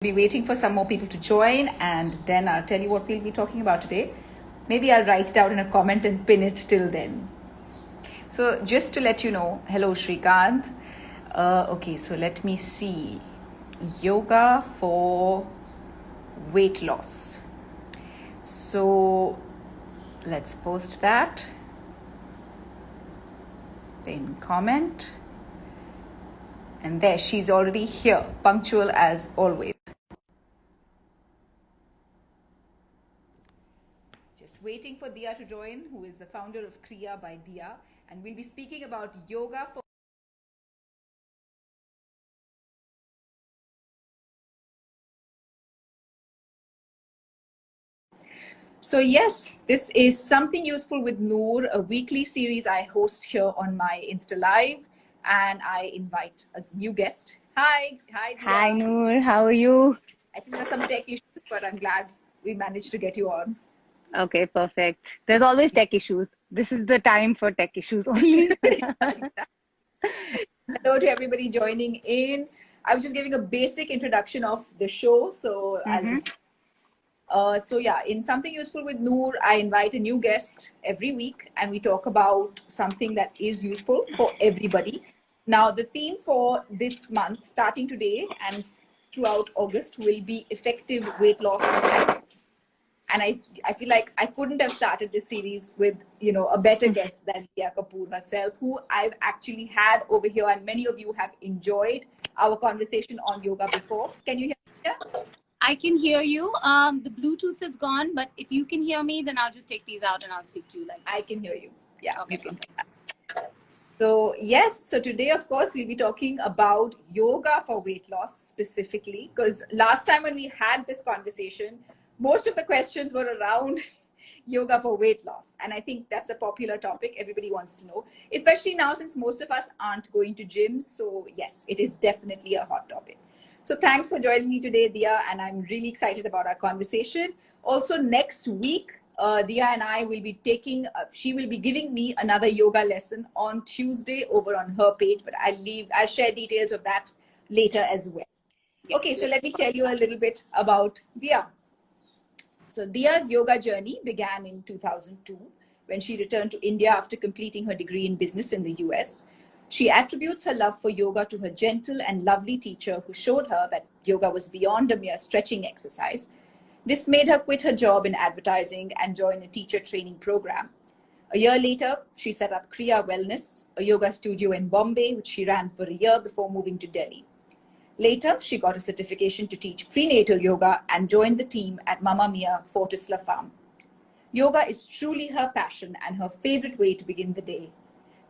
Be waiting for some more people to join, and then I'll tell you what we'll be talking about today. Maybe I'll write it out in a comment and pin it till then. So just to let you know, hello Shrikant. Okay, so let me see. Yoga for weight loss. So let's post that. Pin comment. And there, she's already here, punctual as always. Just waiting for Dia to join, who is the founder of Kriya by Dia. And we'll be speaking about yoga for... So yes, this is Something Useful with Noor, a weekly series I host here on my Insta Live. And I invite a new guest. Hi, Dia. Hi Noor, how are you? I think there's some tech issues, but I'm glad we managed to get you on. Okay, perfect. There's always tech issues. This is the time for tech issues only. Hello to everybody joining in. I was just giving a basic introduction of the show, so I'll just... So yeah, in Something Useful with Noor, I invite a new guest every week and we talk about something that is useful for everybody. Now, the theme for this month, starting today and throughout August, will be effective weight loss. And I feel like I couldn't have started this series with, you know, a better guest than Dia Kapoor herself, who I've actually had over here. And many of you have enjoyed our conversation on yoga before. Can you hear me, Dia? I can hear you. The Bluetooth is gone, but if you can hear me, then I'll just take these out and I'll speak to you like that. I can hear you. Yeah, okay, you can. So yes, so today, of course, we'll be talking about yoga for weight loss specifically, because last time when we had this conversation, most of the questions were around yoga for weight loss. And I think that's a popular topic everybody wants to know, especially now since most of us aren't going to gyms. So yes, it is definitely a hot topic. So thanks for joining me today, Dia, and I'm really excited about our conversation. Also, next week, Dia and I will be taking, she will be giving me another yoga lesson on Tuesday over on her page, but I'll share details of that later as well. Okay, so let me tell you a little bit about Dia. So Dia's yoga journey began in 2002 when she returned to India after completing her degree in business in the US. She attributes her love for yoga to her gentle and lovely teacher who showed her that yoga was beyond a mere stretching exercise. This made her quit her job in advertising and join a teacher training program. A year later, she set up Kriya Wellness, a yoga studio in Bombay, which she ran for a year before moving to Delhi. Later, she got a certification to teach prenatal yoga and joined the team at Mamma Mia Fortis La Farm. Yoga is truly her passion and her favorite way to begin the day.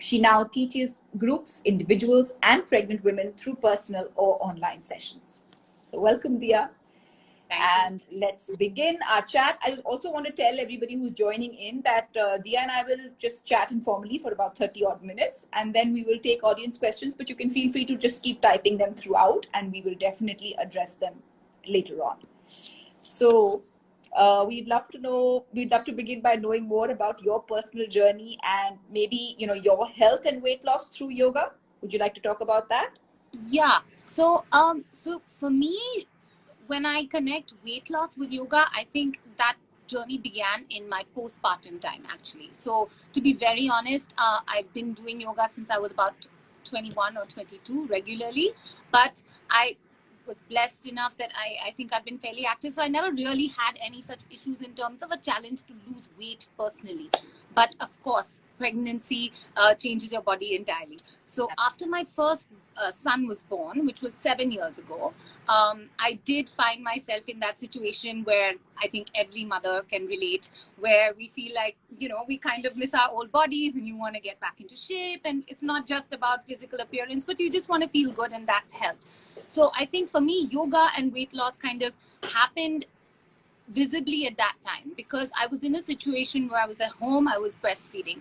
She now teaches groups, individuals, and pregnant women through personal or online sessions. So welcome, Dia. And let's begin our chat. I also want to tell everybody who's joining in that Dia and I will just chat informally for about 30 odd minutes, and then we will take audience questions, but you can feel free to just keep typing them throughout and we will definitely address them later on. So we'd love to begin by knowing more about your personal journey and maybe, you know, your health and weight loss through yoga. Would you like to talk about that? Yeah. So for me, when I connect weight loss with yoga, I think that journey began in my postpartum time, actually. So to be very honest, I've been doing yoga since I was about 21 or 22 regularly, but I was blessed enough that I think I've been fairly active. So I never really had any such issues in terms of a challenge to lose weight personally. But of course, pregnancy changes your body entirely. So after my first son was born, which was 7 years ago, I did find myself in that situation where I think every mother can relate, where we feel like, you know, we kind of miss our old bodies and you want to get back into shape. And it's not just about physical appearance, but you just want to feel good, and that helped. So I think for me, yoga and weight loss kind of happened visibly at that time because I was in a situation where I was at home, I was breastfeeding.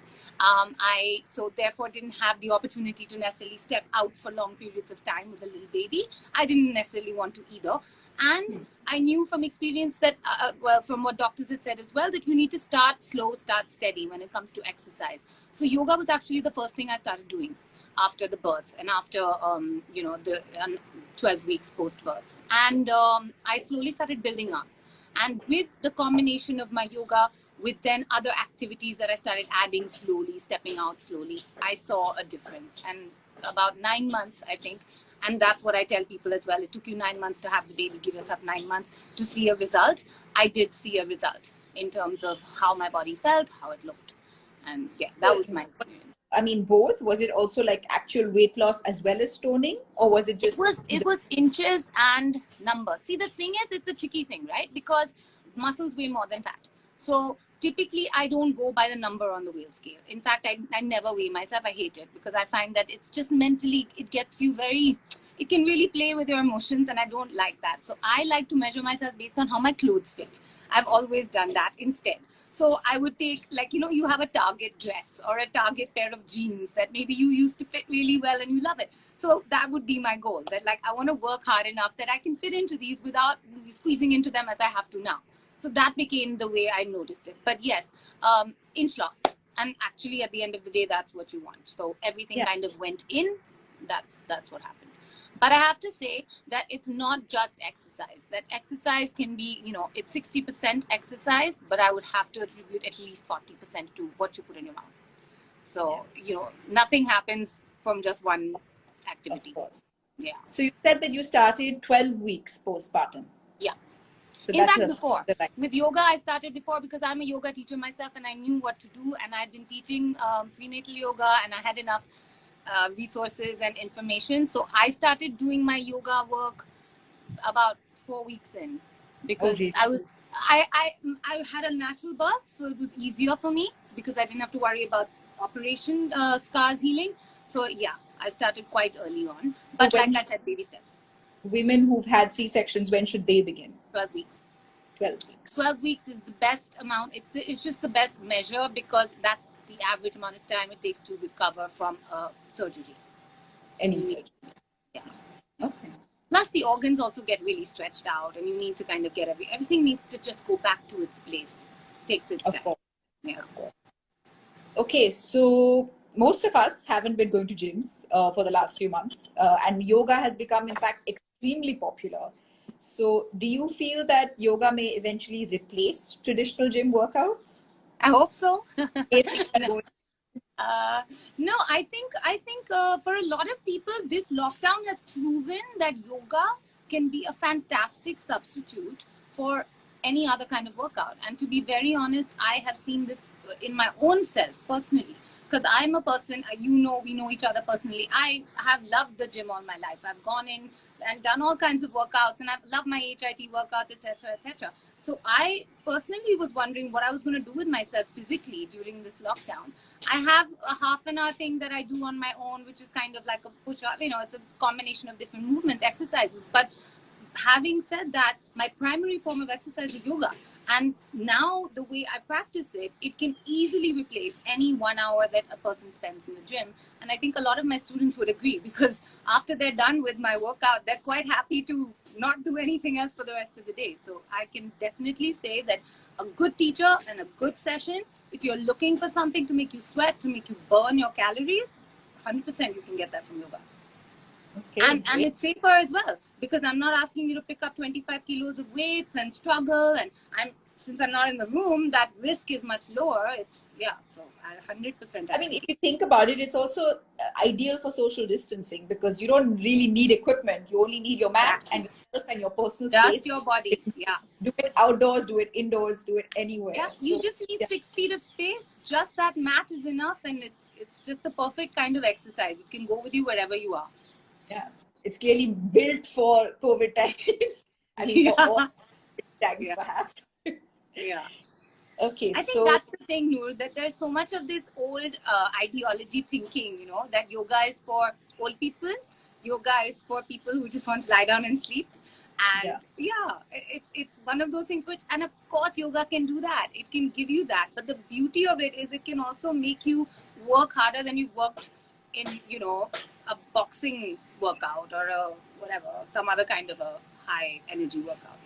So therefore didn't have the opportunity to necessarily step out for long periods of time with a little baby. I didn't necessarily want to either. And I knew from experience that, well, from what doctors had said as well, that you need to start slow, start steady when it comes to exercise. So yoga was actually the first thing I started doing. after the birth and after, the 12 weeks post-birth. And I slowly started building up. And with the combination of my yoga, with then other activities that I started adding slowly, stepping out slowly, I saw a difference. And about 9 months, I think, and that's what I tell people as well. It took you 9 months to have the baby. Give yourself 9 months to see a result. I did see a result in terms of how my body felt, how it looked. And yeah, that was my experience. I mean, both? Was it also like actual weight loss as well as toning? Or was it just... It was inches and numbers. See, the thing is, it's a tricky thing, right? Because muscles weigh more than fat. So typically, I don't go by the number on the wheel scale. In fact, I never weigh myself. I hate it because I find that it's just mentally, it gets you it can really play with your emotions, and I don't like that. So I like to measure myself based on how my clothes fit. I've always done that instead. So I would take, like, you have a Target dress or a Target pair of jeans that maybe you used to fit really well and you love it. So that would be my goal, that like I want to work hard enough that I can fit into these without squeezing into them as I have to now. So that became the way I noticed it. But yes, inch loss. And actually at the end of the day, that's what you want. So everything kind of went in. That's what happened. But I have to say that it's not just exercise. That exercise can be, it's 60% exercise, but I would have to attribute at least 40% to what you put in your mouth. So, nothing happens from just one activity. Of course. Yeah. So you said that you started 12 weeks postpartum. Yeah. So in fact, before. With yoga, I started before because I'm a yoga teacher myself and I knew what to do. And I'd been teaching prenatal yoga and I had enough resources and information. So I started doing my yoga work about 4 weeks in because I had a natural birth, so it was easier for me because I didn't have to worry about operation scars healing. So yeah, I started quite early on, but like I said, baby steps. Women who've had C-sections, when should they begin? 12 weeks. 12 weeks. 12 weeks is the best amount. It's just the best measure because that's the average amount of time it takes to recover from surgery. Any surgery. Yeah. Okay. Plus the organs also get really stretched out and you need to kind of get everything needs to just go back to its place. It takes its time. Of course. Yes. Of course. Okay, so most of us haven't been going to gyms for the last few months and yoga has become in fact extremely popular. So do you feel that yoga may eventually replace traditional gym workouts? I hope so. No, I think for a lot of people, this lockdown has proven that yoga can be a fantastic substitute for any other kind of workout. And to be very honest, I have seen this in my own self personally. Because I'm a person, we know each other personally. I have loved the gym all my life. I've gone in and done all kinds of workouts and I've loved my HIIT workouts, etc., etc. So I personally was wondering what I was going to do with myself physically during this lockdown. I have a half an hour thing that I do on my own, which is kind of like a push-up. It's a combination of different movements, exercises. But having said that, my primary form of exercise is yoga. And now the way I practice it, it can easily replace any 1 hour that a person spends in the gym. And I think a lot of my students would agree because after they're done with my workout, they're quite happy to not do anything else for the rest of the day. So I can definitely say that a good teacher and a good session, if you're looking for something to make you sweat, to make you burn your calories, 100% you can get that from yoga. Okay, and it's safer as well because I'm not asking you to pick up 25 kilos of weights and struggle. And since I'm not in the room, that risk is much lower. So 100%. I mean, if you think about it, it's also ideal for social distancing because you don't really need equipment. You only need your mat and yourself and your personal space. Just your body. Yeah. Do it outdoors, do it indoors, do it anywhere. Yeah, you just need 6 feet of space. Just that mat is enough, and it's just the perfect kind of exercise. It can go with you wherever you are. Yeah, it's clearly built for COVID times. I mean, for all times perhaps. Yeah. Okay, I think that's the thing, Noor, that there's so much of this old ideology thinking, that yoga is for old people, yoga is for people who just want to lie down and sleep. And it's one of those things and of course yoga can do that. It can give you that. But the beauty of it is it can also make you work harder than you've worked in, a boxing workout or some other kind of a high energy workout.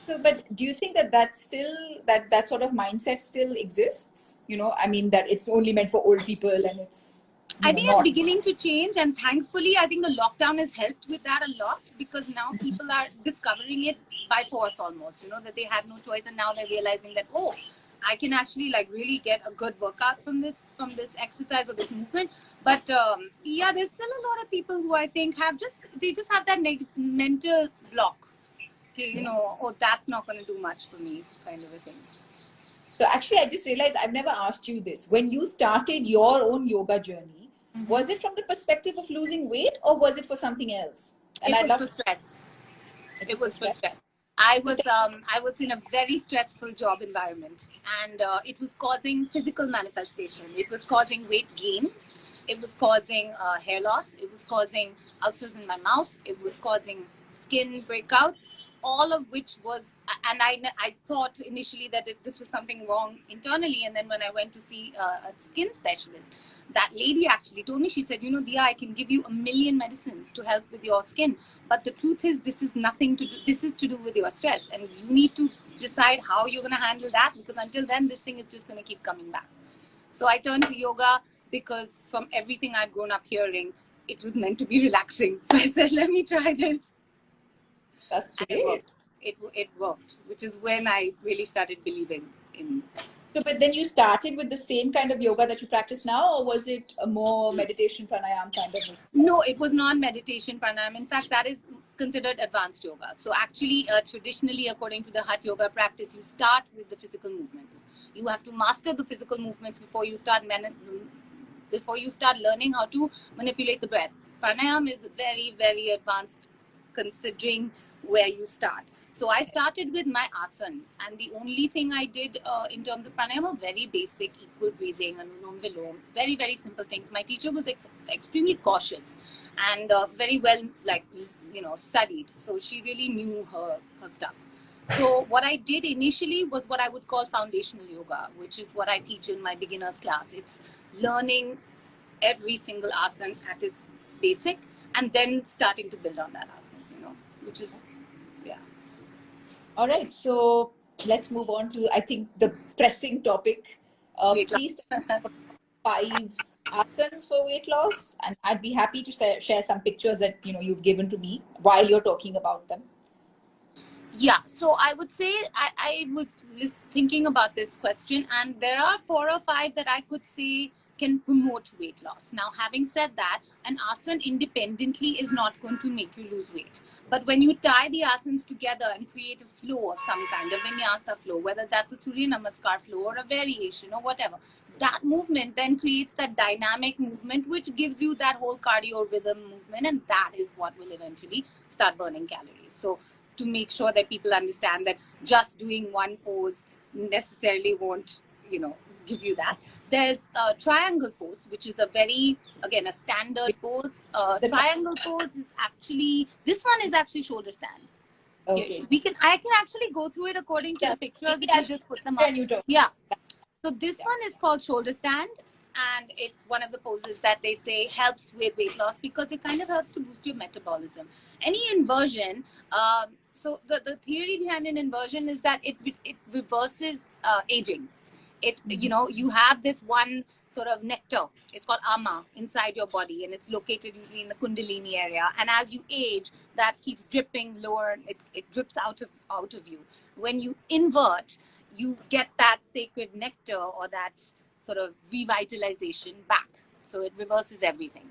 So, but do you think that sort of mindset still exists? I mean, that it's only meant for old people and it's... I think it's not. beginning to change, and thankfully, I think the lockdown has helped with that a lot, because now people are discovering it by force almost. You know, that they had no choice, and now they're realizing that, oh, I can actually like really get a good workout from this exercise or this movement. But yeah, there's still a lot of people who I think they just have that mental block. Okay, you know, oh, that's not going to do much for me, kind of a thing. So actually, I just realized I've never asked you this. When you started your own yoga journey, was it from the perspective of losing weight, or was it for something else? And It was for stress. It was for stress. I was in a very stressful job environment, and it was causing physical manifestation. It was causing weight gain. It was causing hair loss. It was causing ulcers in my mouth. It was causing skin breakouts. All of which was, and I thought initially that this was something wrong internally, and then when I went to see a skin specialist, that lady actually told me, she said, you know, Dia, I can give you 1,000,000 medicines to help with your skin, but the truth is this is nothing to do, this is to do with your stress, and you need to decide how you're going to handle that, because until then this thing is just going to keep coming back. So I turned to yoga because from everything I'd grown up hearing, it was meant to be relaxing. So I said, let me try this. That's great. And it worked. It worked, which is when I really started believing in. So, but then you started with the same kind of yoga that you practice now, or was it a more meditation pranayam kind of? No, it was not meditation pranayam. In fact, that is considered advanced yoga. So actually, traditionally, according to the Hatha yoga practice, you start with the physical movements. You have to master the physical movements before you start learning how to manipulate the breath. Pranayam is very, very advanced, considering where you start. So I started with my asanas, and the only thing I did in terms of pranayam were very basic, equal breathing, anulom vilom, very, very simple things. My teacher was extremely cautious and very well, like, you know, studied. So she really knew her stuff. So what I did initially was what I would call foundational yoga, which is what I teach in my beginner's class. It's learning every single asana at its basic, and then starting to build on that asana, you know, which is, yeah. All right, so let's move on to, I think, the pressing topic. Please tell us 5 asanas for weight loss, and I'd be happy to share some pictures that you've given to me while you're talking about them. Yeah, so I would say I was thinking about this question, and there are 4 or 5 that I could say can promote weight loss. Now, having said that, an asana independently is not going to make you lose weight. But when you tie the asanas together and create a flow of some kind, a vinyasa flow, whether that's a Surya Namaskar flow or a variation or whatever, that movement then creates that dynamic movement, which gives you that whole cardio rhythm movement, and that is what will eventually start burning calories. So to make sure that people understand that just doing one pose necessarily won't, give you that. There's a triangle pose, which is a very, again, a standard pose. The triangle pose is actually, this one is actually shoulder stand. Okay. I can actually go through it according to the pictures if you just put them up. Yeah. So this one is called shoulder stand, and it's one of the poses that they say helps with weight loss because it kind of helps to boost your metabolism. Any inversion, so the theory behind an inversion is that it reverses aging. You have this one sort of nectar, it's called ama, inside your body, and it's located usually in the kundalini area, and as you age, that keeps dripping lower, it drips out of you. When you invert, you get that sacred nectar or that sort of revitalization back. So it reverses everything.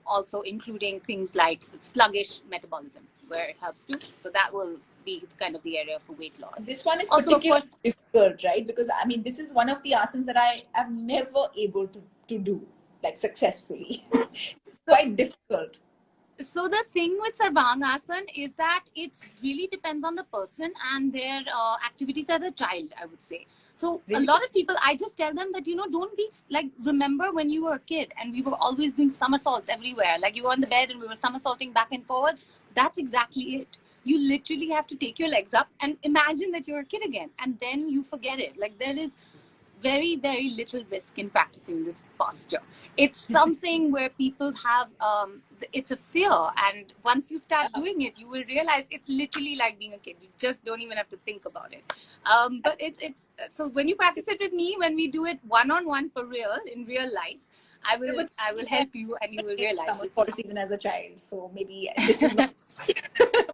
Also including things like sluggish metabolism, where it helps to. So that will be kind of the area for weight loss. This one is particularly difficult, right? Because I mean, this is one of the asanas that I am never able to do like successfully. It's quite difficult. So the thing with Sarvangasana is that it really depends on the person and their activities as a child, I would say. So really? A lot of people, I just tell them that, don't be like, remember when you were a kid and we were always doing somersaults everywhere. Like you were on the bed and we were somersaulting back and forward. That's exactly it. You literally have to take your legs up and imagine that you're a kid again. And then you forget it. Like there is very, very little risk in practicing this posture. It's something where people have, it's a fear. And once you start doing it, you will realize it's literally like being a kid. You just don't even have to think about it. But it's so when you practice it with me, when we do it one-on-one for real, in real life, I will help you, and you will realize Of it. course, even as a child. So maybe this is not